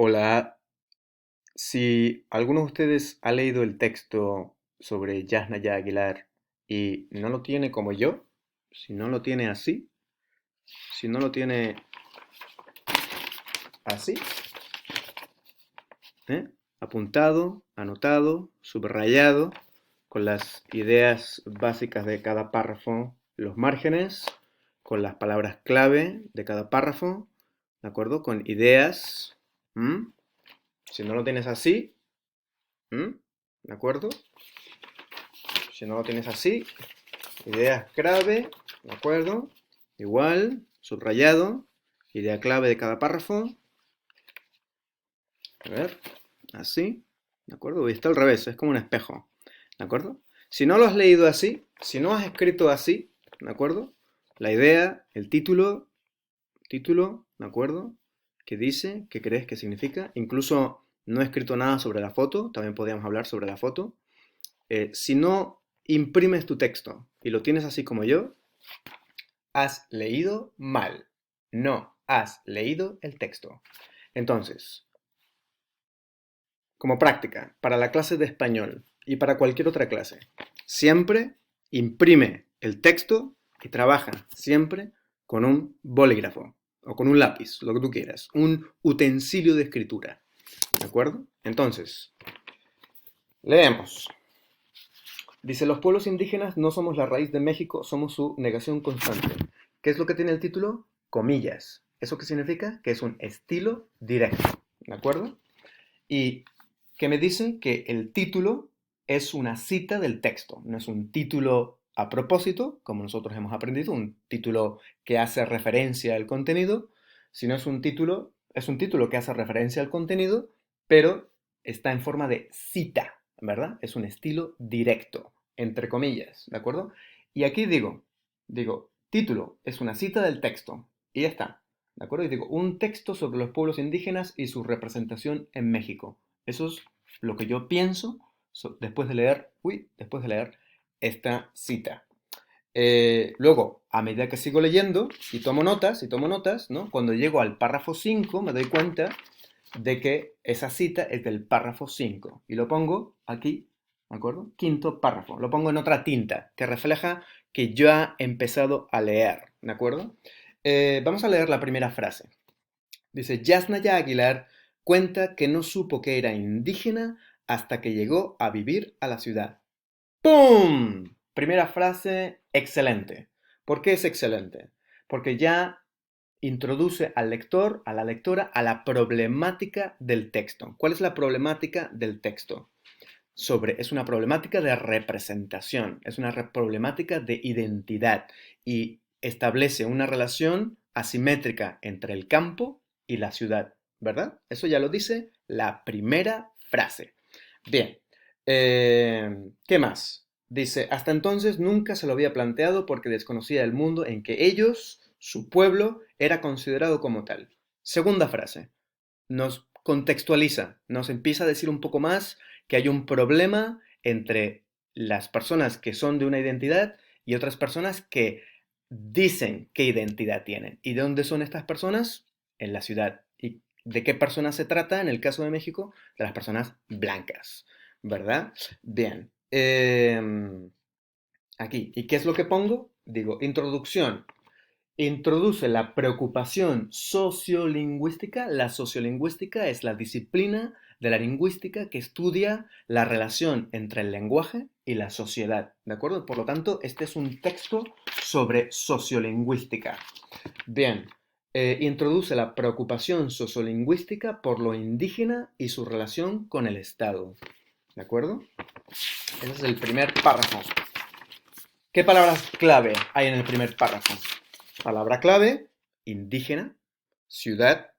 Hola, si alguno de ustedes ha leído el texto sobre Yasnaya Aguilar y no lo tiene como yo, si no lo tiene así, si no lo tiene así, ¿eh? Apuntado, anotado, subrayado, con las ideas básicas de cada párrafo, los márgenes, con las palabras clave de cada párrafo, ¿de acuerdo? Con ideas. ¿M? Si no lo tienes así, ¿m? ¿De acuerdo? Si no lo tienes así, ideas clave, ¿de acuerdo? Igual, subrayado, idea clave de cada párrafo. A ver, así, ¿de acuerdo? Y está al revés, es como un espejo, ¿de acuerdo? Si no lo has leído así, si no has escrito así, ¿de acuerdo? La idea, el título, ¿de acuerdo? ¿Qué dice? ¿Qué crees que significa? Incluso no he escrito nada sobre la foto, también podríamos hablar sobre la foto. Si no imprimes tu texto y lo tienes así como yo, has leído mal. No has leído el texto. Entonces, como práctica, para la clase de español y para cualquier otra clase, siempre imprime el texto y trabaja siempre con un bolígrafo o con un lápiz, lo que tú quieras, un utensilio de escritura. ¿De acuerdo? Entonces, leemos. Dice, los pueblos indígenas no somos la raíz de México, somos su negación constante. ¿Qué es lo que tiene el título? Comillas. ¿Eso qué significa? Que es un estilo directo. ¿De acuerdo? Y que me dice que el título es una cita del texto, no es un título a propósito, como nosotros hemos aprendido, un título que hace referencia al contenido, sino es un título que hace referencia al contenido, pero está en forma de cita, ¿verdad? Es un estilo directo, entre comillas, ¿de acuerdo? Y aquí digo, título es una cita del texto, y ya está, ¿de acuerdo? Y digo, un texto sobre los pueblos indígenas y su representación en México. Eso es lo que yo pienso después de leer esta cita. Luego, a medida que sigo leyendo y tomo notas, ¿no? Cuando llego al párrafo 5 me doy cuenta de que esa cita es del párrafo 5 y lo pongo aquí, ¿de acuerdo? Quinto párrafo, lo pongo en otra tinta que refleja que ya he empezado a leer, ¿de acuerdo? Vamos a leer la primera frase. Dice, Yasnaya Aguilar cuenta que no supo que era indígena hasta que llegó a vivir a la ciudad. ¡Pum! Primera frase, excelente. ¿Por qué es excelente? Porque ya introduce al lector, a la lectora, a la problemática del texto. ¿Cuál es la problemática del texto? Es una problemática de representación, es una problemática de identidad y establece una relación asimétrica entre el campo y la ciudad, ¿verdad? Eso ya lo dice la primera frase. Bien, ¿qué más? Dice, hasta entonces nunca se lo había planteado porque desconocía el mundo en que ellos, su pueblo, era considerado como tal. Segunda frase, nos contextualiza, nos empieza a decir un poco más que hay un problema entre las personas que son de una identidad y otras personas que dicen qué identidad tienen. ¿Y de dónde son estas personas? En la ciudad. ¿Y de qué personas se trata en el caso de México? De las personas blancas, ¿verdad? Bien. Aquí. ¿Y qué es lo que pongo? Digo, introducción. Introduce la preocupación sociolingüística. La sociolingüística es la disciplina de la lingüística que estudia la relación entre el lenguaje y la sociedad. ¿De acuerdo? Por lo tanto, este es un texto sobre sociolingüística. Bien, introduce la preocupación sociolingüística por lo indígena y su relación con el Estado. ¿De acuerdo? Ese es el primer párrafo. ¿Qué palabras clave hay en el primer párrafo? Palabra clave, indígena, ciudad,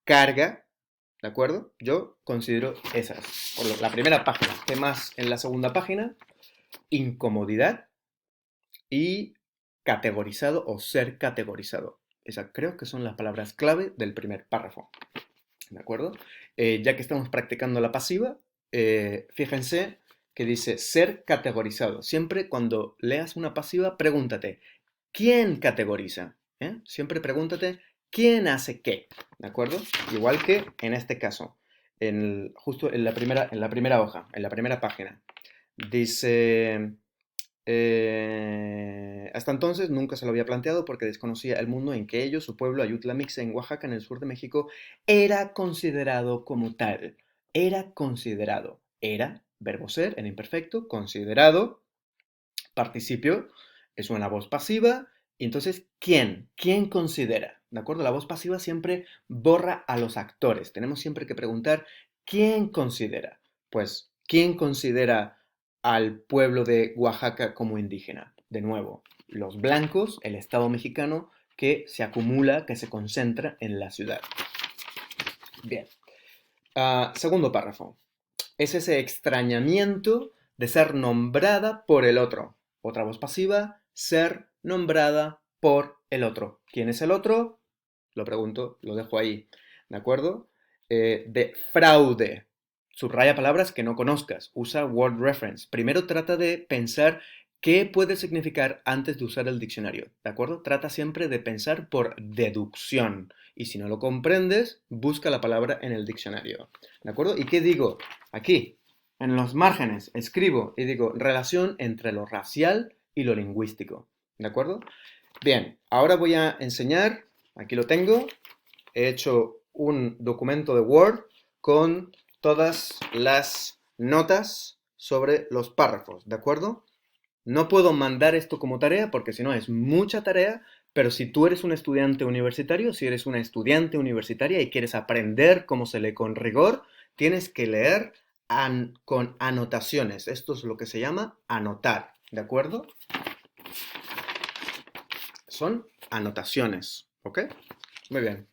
carga, ¿de acuerdo? Yo considero esas. Por la primera página. ¿Qué más en la segunda página? Incomodidad y categorizado o ser categorizado. Esas creo que son las palabras clave del primer párrafo. ¿De acuerdo? Ya que estamos practicando la pasiva, fíjense que dice ser categorizado. Siempre cuando leas una pasiva, pregúntate, ¿quién categoriza? Siempre pregúntate, ¿Quién hace qué? ¿De acuerdo? Igual que en este caso, justo en la primera hoja, en la primera página. Dice, hasta entonces nunca se lo había planteado porque desconocía el mundo en que ellos, su pueblo, Ayutla Mix, en Oaxaca, en el sur de México, era considerado como tal. Era considerado. Era, verbo ser, en imperfecto, considerado, participio, es una voz pasiva. Y entonces, ¿quién? ¿Quién considera? ¿De acuerdo? La voz pasiva siempre borra a los actores. Tenemos siempre que preguntar, ¿quién considera? Pues, ¿quién considera al pueblo de Oaxaca como indígena? De nuevo, los blancos, el Estado mexicano, que se acumula, que se concentra en la ciudad. Bien. Segundo párrafo. Es ese extrañamiento de ser nombrada por el otro. Otra voz pasiva, ser nombrada por el otro. ¿Quién es el otro? Lo pregunto, lo dejo ahí. ¿De acuerdo? De fraude. Subraya palabras que no conozcas. Usa word reference. Primero trata de pensar qué puede significar antes de usar el diccionario. ¿De acuerdo? Trata siempre de pensar por deducción. Y si no lo comprendes, busca la palabra en el diccionario. ¿De acuerdo? ¿Y qué digo? Aquí, en los márgenes, escribo y digo relación entre lo racial y lo lingüístico. ¿De acuerdo? Bien, ahora voy a enseñar, aquí lo tengo, he hecho un documento de Word con todas las notas sobre los párrafos, ¿de acuerdo? No puedo mandar esto como tarea porque si no es mucha tarea, pero si tú eres un estudiante universitario, si eres una estudiante universitaria y quieres aprender cómo se lee con rigor, tienes que leer con anotaciones. Esto es lo que se llama anotar, ¿de acuerdo? Son anotaciones, ¿ok? Muy bien.